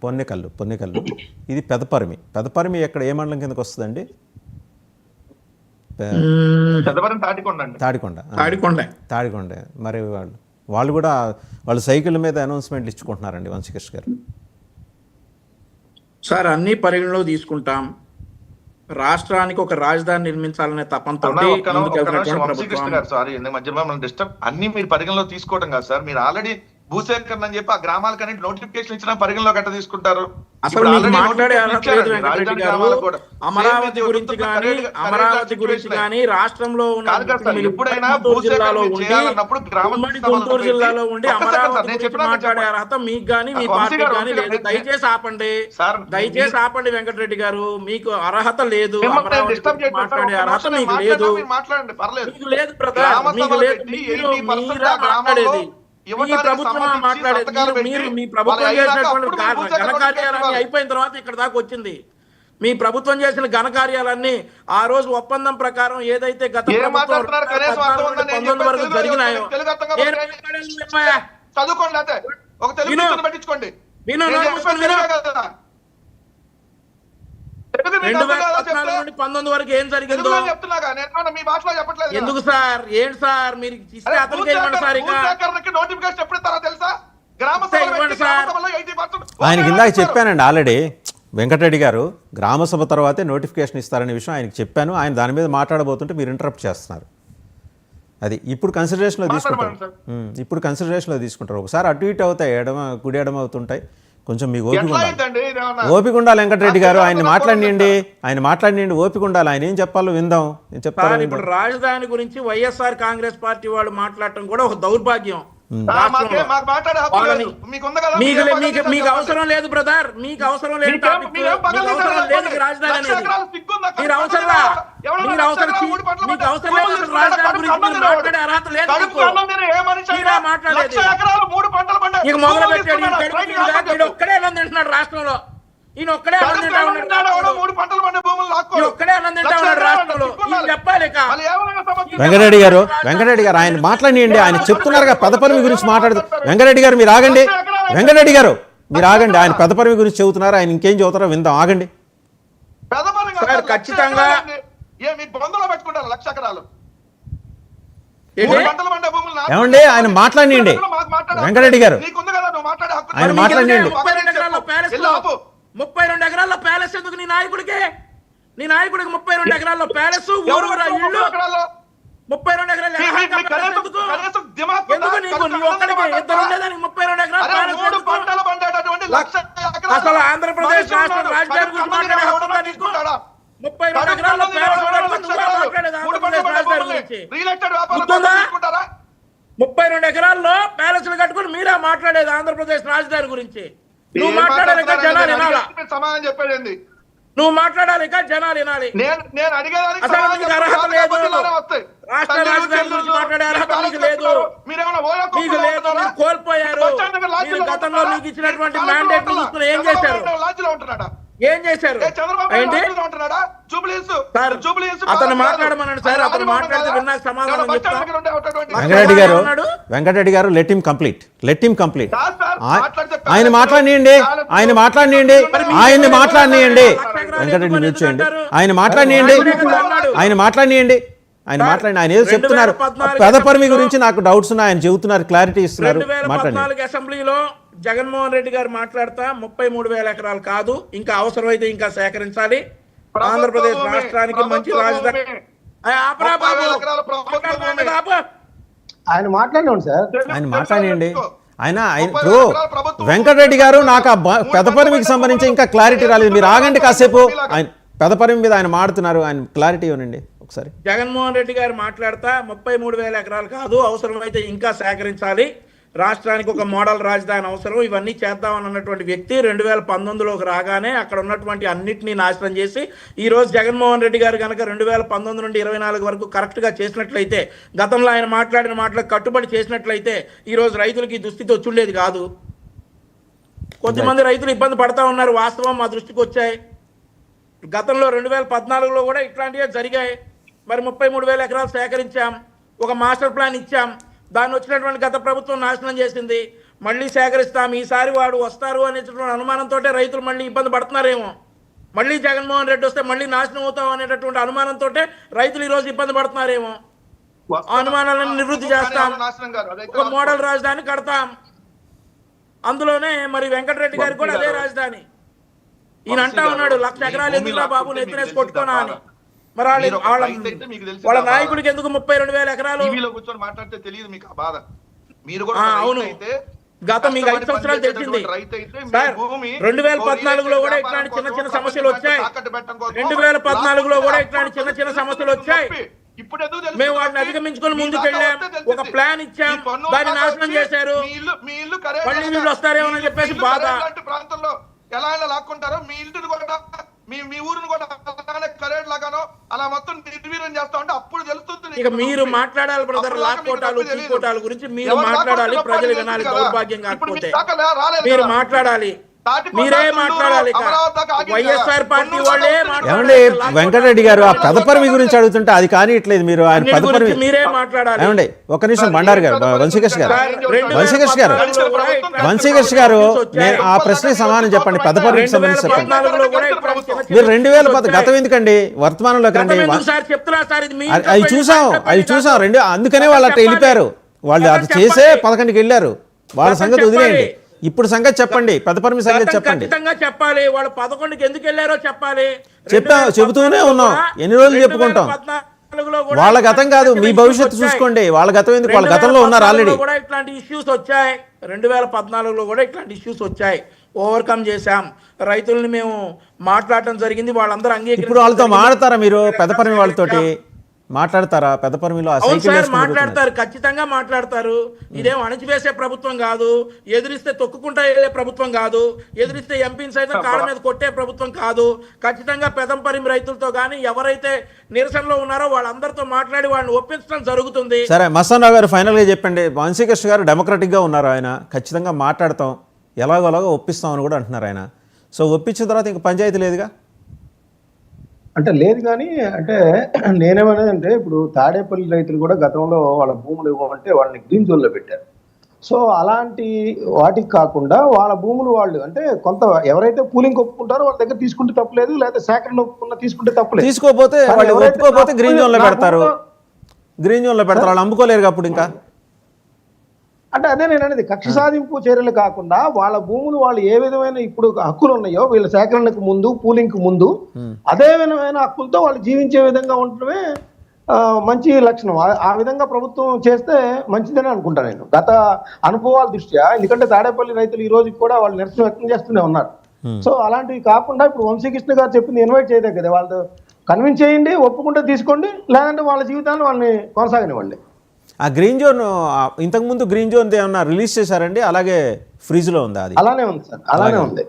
పొన్నెకల్లు ఇది పెదపరిమి ఎక్కడ ఏ మండలం కిందకి వస్తుందండి? తాడికొండ. మరి వాళ్ళు కూడా వాళ్ళు సైకిల్ మీద అనౌన్స్మెంట్లు ఇచ్చుకుంటున్నారండి వంశీకృష్ణ గారు. సార్ అన్ని పరిగణలో తీసుకుంటాం. రాష్ట్రానికి ఒక రాజధాని నిర్మించాలనే తపంతో అన్ని మీరు పరిగణలో తీసుకోవడం కాదు సార్. మీరు ఆల్రెడీ భూసేకరణ అని చెప్పి ఆ గ్రామాలకన్నీ నోటిఫికేషన్ ఇచ్చిన పరిగణలో గట్ట తీసుకుంటారు. అసలు మాట్లాడే అర్హత లేదు వెంకటరెడ్డి గారు. అమరావతి గురించి కానీ రాష్ట్రంలో ఉన్న గుంటూరు జిల్లాలో ఉండి అమరావతి గురించి మాట్లాడే అర్హత మీకు కానీ మీ పార్టీకి కానీ లేదు. దయచేసి ఆపండి వెంకటరెడ్డి గారు. మీకు అర్హత లేదు. మాట్లాడే అర్హత మీకు లేదు. మీకు లేదు. మాట్లాడేది మీ ప్రభుత్వం మాట్లాడేది. మీ ప్రభుత్వం చేసినటువంటి ఘనకార్యాలన్నీ అయిపోయిన తర్వాత ఇక్కడ దాకా వచ్చింది. మీ ప్రభుత్వం చేసిన ఘనకార్యాలన్నీ ఆ రోజు ఒప్పందం ప్రకారం ఏదైతే గత ప్రభుత్వం 19 వరకు జరిగినాయో నుండి 19 వరకు ఏం జరిగిందో ఎందుకు సార్? ఏంటి సార్ మీరు ఇస్తే అతనికి సార్ ఆయనకి ఇందాక చెప్పానండి ఆల్రెడీ వెంకటరెడ్డి గారు, గ్రామ సభ తర్వాతే నోటిఫికేషన్ ఇస్తారనే విషయం ఆయనకి చెప్పాను. ఆయన దాని మీద మాట్లాడబోతుంటే మీరు ఇంటరప్ట్ చేస్తున్నారు. అది ఇప్పుడు కన్సిడరేషన్లో తీసుకుంటారు. ఒకసారి అటు ఇటు అవుతాయి, కుడి ఎడమ అవుతుంటాయి. కొంచెం మీకు ఓపిక ఉండాలి వెంకటరెడ్డి గారు. ఆయన మాట్లాడినండి ఓపిక ఉండాలి. ఆయన ఏం చెప్పాలో విందాం. చెప్తారు. ఇప్పుడు రాజధాని గురించి వైఎస్ఆర్ కాంగ్రెస్ పార్టీ వాళ్ళు మాట్లాడటం కూడా ఒక దౌర్భాగ్యం. మీకు అవసరం లేదు బ్రదర్, మీకు అవసరం లేదు రాజధాని అనేది. మీరు అవసరం రాజధాని గురించి మాట్లాడే అర్హత లేదు. మాట్లాడేది ఇక మొదలు పెట్టాడు. ఒక్కడే అన్నం తింటున్నాడు రాష్ట్రంలో. ఈయన ఒక్కడే అన్నం తింటా ఉన్నాడు రాష్ట్రంలో. చెప్పాలి. వెంకటరెడ్డి గారు ఆయన మాట్లాడియండి. ఆయన చెప్తున్నారుగా పెదపరిమి గురించి మాట్లాడుతూ. వెంకటరెడ్డి గారు మీరు ఆగండి. ఆయన పెదపరిమి గురించి చెబుతున్నారు. ఆయన ఇంకేం చెబుతారో విందాం. ఆగండి. ఖచ్చితంగా ఏమండి ఆయన మాట్లాడియండి. వెంకటరెడ్డి గారు ఆయన మాట్లాడియండి. 32 ఎకరాల్లో ప్యాలెస్ ఎందుకు నీ నాయకుడికి? 32 ఎకరాల్లో ప్యాలెస్, ఊరు ఇళ్ళు, 32 ఎకరాలు అసలు ఆంధ్రప్రదేశ్ రాష్ట్ర రాజధాని గురించి మాట్లాడే హక్కు 32 ఎకరాల్లో ప్యాలెస్ మాట్లాడేది ఆంధ్రప్రదేశ్ రాజధాని గురించి 32 ఎకరాల్లో ప్యాలెస్లు కట్టుకుని మీరే మాట్లాడేది ఆంధ్రప్రదేశ్ రాజధాని గురించి. నువ్వు మాట్లాడాలి జనాలు వినాలి. నువ్వు మాట్లాడాలి జనాలు వినాలి. అసలు నీకు అర్హత లేదు. రాష్ట్ర రాజధాని గురించి మాట్లాడే అర్హత మీకు లేదు. మీరు కోల్పోయారు. మీరు గతంలో మీకు ఇచ్చినటువంటి మ్యాండేట్ తీసుకుని ఏం చేశారు? అతను మాట్లాడమన్నాడు సార్. అతను మాట్లాడితే విన్నాక సమాధానం చెప్తాను. వెంకటరెడ్డి గారు లెట్ హిమ్ కంప్లీట్. ఆయన మాట్లాడియండి. వెంకటరెడ్డి మ్యూట్ చేయండి. ఆయన మాట్లాడియండి. ఆయన ఏదో చెప్తున్నారు. పెదపరిమి గురించి నాకు డౌట్స్ ఉన్నాయి. ఆయన చెబుతున్నారు, క్లారిటీ ఇస్తున్నారు. 2014 అసెంబ్లీలో జగన్మోహన్ రెడ్డి గారు మాట్లాడతా 33,000 ఎకరాలు కాదు, ఇంకా అవసరమైతే ఇంకా సేకరించాలి. ఆంధ్రప్రదేశ్ రాష్ట్రానికి మంచి రాజధాని. ఆయన మాట్లాడండి. ఆయన ఇప్పుడు వెంకటరెడ్డి గారు నాకు పెదపరిమికి సంబంధించి ఇంకా క్లారిటీ రాలేదు. మీరు ఆగండి కాసేపు. ఆయన పెదపరిమి మీద ఆయన మాడుతున్నారు. ఆయన క్లారిటీ ఇవ్వనండి ఒకసారి. జగన్మోహన్ రెడ్డి గారు మాట్లాడతా 33,000 ఎకరాలు కాదు, అవసరమైతే ఇంకా సేకరించాలి. రాష్ట్రానికి ఒక మోడల్ రాజధాని అవసరం. ఇవన్నీ చేద్దామని అన్నటువంటి వ్యక్తి 2019లోకి రాగానే అక్కడ ఉన్నటువంటి అన్నింటినీ నాశనం చేసి ఈరోజు జగన్మోహన్ రెడ్డి గారు కనుక 2019 నుండి 24 వరకు కరెక్ట్గా చేసినట్లయితే, గతంలో ఆయన మాట్లాడిన మాటలకు కట్టుబడి చేసినట్లయితే ఈరోజు రైతులకి దుస్థితి వచ్చుండేది కాదు. కొంతమంది రైతులు ఇబ్బంది పడతా ఉన్నారు. వాస్తవం మా దృష్టికి వచ్చాయి. గతంలో 2014లో కూడా ఇట్లాంటివే జరిగాయి. మరి 33,000 ఎకరాలు సేకరించాం, ఒక మాస్టర్ ప్లాన్ ఇచ్చాం. దాన్ని వచ్చినటువంటి గత ప్రభుత్వం నాశనం చేసింది. మళ్ళీ సేకరిస్తాం, ఈసారి వాడు వస్తారు అనేటటువంటి అనుమానంతో రైతులు మళ్ళీ ఇబ్బంది పడుతున్నారేమో, మళ్ళీ జగన్మోహన్ రెడ్డి వస్తే మళ్ళీ నాశనం అవుతాం అనేటటువంటి అనుమానంతో రైతులు ఈరోజు ఇబ్బంది పడుతున్నారేమో. ఆ అనుమానాలను నివృత్తి చేస్తాం, ఒక మోడల్ రాజధాని కడతాం, అందులోనే మరి వెంకటరెడ్డి గారికి కూడా అదే రాజధాని. ఈయన అంటా ఉన్నాడు 1,00,000 ఎకరాలు ఎందుకురా బాబు నెత్తినేసి కొట్టుకోనా అని. మరి వాళ్ళ నాయకుడికి ఎందుకు 32,000 ఎకరాలు? మాట్లాడితే తెలియదు మీకు ఆ బాధ. మీరు కూడా అవును, గత మీకు 5 సంవత్సరాలు తెలిసింది సార్. 2014లో కూడా ఇట్లాంటి చిన్న చిన్న సమస్యలు వచ్చాయి, 2014లో కూడా ఇట్లాంటి చిన్న చిన్న సమస్యలు వచ్చాయి. మేము వాటిని అధిగమించుకొని ముందుకెళ్ళాం, ఒక ప్లాన్ ఇచ్చాం, దాన్ని నాశనం చేశారు. మళ్ళీ వీళ్ళు వస్తారేమో అని చెప్పేసి బాధ. ప్రాంతంలో ఎలా ఎలా లాక్కుంటారో మీ ఇంటిని కూడా మీ ఊరిని కూడా కరేడ్ లాగానో అలా మొత్తం నిర్వీర్యం చేస్తా ఉంటే అప్పుడు తెలుస్తుంది. ఇక మీరు మాట్లాడాలి బ్రదర్, లాక్కోటాలు చీకోటాల గురించి మీరు మాట్లాడాలి, ప్రజలు వినాలి. దౌర్భాగ్యం కాకపోతే మీరు మాట్లాడాలి, మీరే మాట్లాడాలి. వైఎస్ఆర్ పార్టీ వాళ్ళే ఏమండి వెంకటరెడ్డి గారు ఆ పెదపరిమి గురించి అడుగుతుంటే అది కానీ ఇట్లేదు. మీరు ఆయన పెదపరిమి మీరే మాట్లాడాలి. ఏమండి ఒక నిమిషం బండారు గారు, వంశీకృష్ణ గారు, వంశీకృష్ణ గారు నేను ఆ ప్రశ్నకి సమాధానం చెప్పండి. పెదపరిమికి సంబంధించి చెప్పండి. మీరు 2010 గతం ఎందుకండి, వర్తమానంలోకి రండి. అవి చూసాం రెండు, అందుకనే వాళ్ళు అట్లా వెళ్ళిపోయారు. వాళ్ళు అది చేసే 11కి వెళ్ళారు. వాళ్ళ సంగతి వదిలేయండి. ఇప్పుడు సంగతి చెప్పండి, పెదపరిమి సంగతి చెప్పండి. చెప్పాలి, వాళ్ళు 11కి ఎందుకు వెళ్ళారో చెప్పాలి. చెబుతూనే ఉన్నాం, ఎన్ని రోజులు చెప్పుకుంటాం. వాళ్ళ గతం కాదు, మీ భవిష్యత్తు చూసుకోండి. వాళ్ళ గతం ఎందుకు, వాళ్ళ గతంలో ఉన్నారు ఆల్రెడీ. ఇట్లాంటి ఇష్యూస్ వచ్చాయి, 2014లో కూడా ఇట్లాంటి ఇష్యూస్ వచ్చాయి, ఓవర్కమ్ చేశాం. రైతుల్ని మేము మాట్లాడటం జరిగింది, వాళ్ళందరూ అంగీకరించారు. ఇప్పుడు వాళ్ళతో మాట్లాడతారా మీరు? పెదపరిమి వాళ్ళతోటి మాట్లాడతారా? పెదపరిమిలో మాట్లాడతారు, ఖచ్చితంగా మాట్లాడతారు. ఇదేం అణచివేసే ప్రభుత్వం కాదు, ఎదిరిస్తే తొక్కుకుంటా వెళ్ళే ప్రభుత్వం కాదు, ఎదిరిస్తే ఎంపీని సైతం కాళ్ళ మీద కొట్టే ప్రభుత్వం కాదు. ఖచ్చితంగా పెదంపరిమి రైతులతో కానీ ఎవరైతే నిరసనలో ఉన్నారో వాళ్ళందరితో మాట్లాడి వాళ్ళని ఒప్పించడం జరుగుతుంది. సరే, మస్తాన్ రావు గారు ఫైనల్ గా చెప్పండి. వంశీకృష్ణ గారు డెమోక్రటిక్ గా ఉన్నారు, ఆయన ఖచ్చితంగా మాట్లాడతాం, ఎలాగోలాగో ఒప్పిస్తామని కూడా అంటున్నారు ఆయన. సో ఒప్పించిన తర్వాత ఇంక పంచాయతీ లేదుగా అంటే లేదు. కానీ అంటే నేనేమనేదంటే ఇప్పుడు తాడేపల్లి రైతులు కూడా గతంలో వాళ్ళ భూములు ఇవ్వమంటే వాళ్ళని గ్రీన్ జోన్లో పెట్టారు. సో అలాంటి వాటికి కాకుండా వాళ్ళ భూములు వాళ్ళు అంటే కొంత ఎవరైతే పూలింగ్ ఒప్పుకుంటారో వాళ్ళ దగ్గర తీసుకుంటే తప్పలేదు, లేదా సేకరణ ఒప్పుకున్నా తీసుకుంటే తప్పలేదు. తీసుకోకపోతే వాళ్ళు ఒప్పుకోకపోతే గ్రీన్ జోన్లో పెడతారు, గ్రీన్ జోన్లో పెడతారు. వాళ్ళు అమ్ముకోలేరు అప్పుడు ఇంకా. అంటే అదే నేను అనేది, కక్ష సాధింపు చర్యలు కాకుండా వాళ్ళ భూములు వాళ్ళు ఏ విధమైన ఇప్పుడు హక్కులు ఉన్నాయో వీళ్ళ సేకరణకు ముందు పూలింగ్కి ముందు అదే విధమైన హక్కులతో వాళ్ళు జీవించే విధంగా ఉండటమే మంచి లక్షణం. ఆ విధంగా ప్రభుత్వం చేస్తే మంచిదని అనుకుంటాను నేను, గత అనుభవాల దృష్ట్యా. ఎందుకంటే తాడేపల్లి రైతులు ఈ రోజు కూడా వాళ్ళు నిరసన వ్యక్తం చేస్తూనే ఉన్నారు. సో అలాంటివి కాకుండా ఇప్పుడు వంశీకృష్ణ గారు చెప్పింది ఇన్వైట్ చేయలేదు కదా, వాళ్ళు కన్విన్స్ చేయండి, ఒప్పుకుంటే తీసుకోండి, లేదంటే వాళ్ళ జీవితాన్ని వాళ్ళని కొనసాగనివ్వండి. ఆ గ్రీన్ జోన్ ఇంతకుముందు గ్రీన్ జోన్ ఏమన్నా రిలీజ్ చేశారండి, అలాగే ఫ్రీజ్ లో ఉందా? అది అలానే ఉంది సార్, అలానే ఉంది.